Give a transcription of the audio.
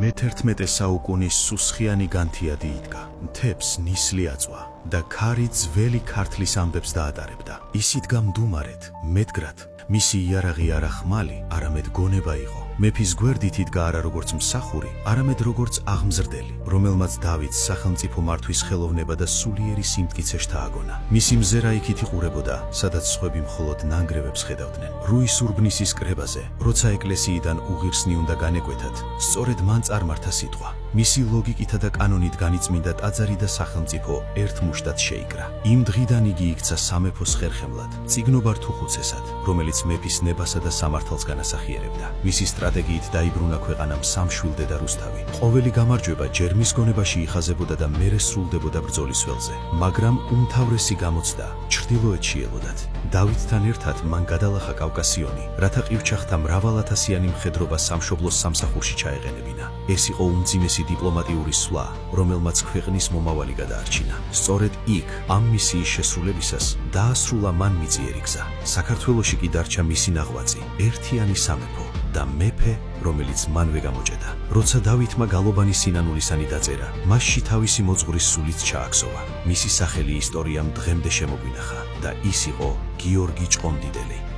მე-11 საუკუნის სუსხიანი განთიადი იდგა. მთებს ნისლი აწვა და ქარი ძველი ქართლის ამბებს დაატარებდა. ის იდგა მდუმარეთ, მედგრად. მისი იარაღი არა ხმალი, არამედ გონება იყო. მეფის გვერდით იდგა არა როგორც მსახური, არამედ როგორც აღმზრდელი, რომელმაც დავითს სახელმწიფო მართვის ხელოვნება და სულიერი სიმტკიცე შთააგონა. მისი მზერა იქით იყურებოდა, სადაც სხვები მხოლოდ ნანგრევებს ხედავდნენ. რუის ურბნისის კრებაზე, როცა ეკლესიიდან უღირსნი უნდა განეკვეთათ, სწორედ მან წარმართა სიტყვა. მისი ლოგიკითა და კანონით განიწმინდა ტაძარი და სახელმწიფო ერთ მუშტად შეიკრა. იმ დღიდან იგი იქცა სამეფოს ხერხემლად, წიგნობარ თუხუცესად, რომელიც მეფის ნებასა და სამართალს განასახიერებდა. მისი სტრატეგიით დაიბრუნა ქვეყანამ სამშვილდე და რუსთავი. ყოველი გამარჯვება ჯერ მის გონებაში იხაზებოდა და მერე სრულდებოდა ბრძოლის ველზე. მაგრამ უმთავრესი გამოცდა ჩრდილოეთში ელოდათ. დავითთან ერთად მან გადალახა კავკასიონი, რათა ყივჩახთა მრავალათასიანი მხედრობა სამშობლოს სამსახურში ჩაეყენებინა. ეს იყო უმძიმესი დიპლომატიური სვლა, რომელმაც ქვეყნის მომავალი გადაარჩინა. სწორედ იქ, ამ მისიის შესრულებისას, დაასრულა მან მიწიერი გზა. საქართველოში კი დარჩა მისი ნაღვაწი, ერთიანი სამეფო და მეფე, რომელიც მანვე გამოჭედა. როცა დავითმა გალობანი სინანულისანი დაწერა, მასში თავისი მოძღვრის სულით ჩააქსოვა. მისი სახელი ისტორიამ დღემდე შემოგვინახა და ის იყო გიორგი ჭყონდიდელი.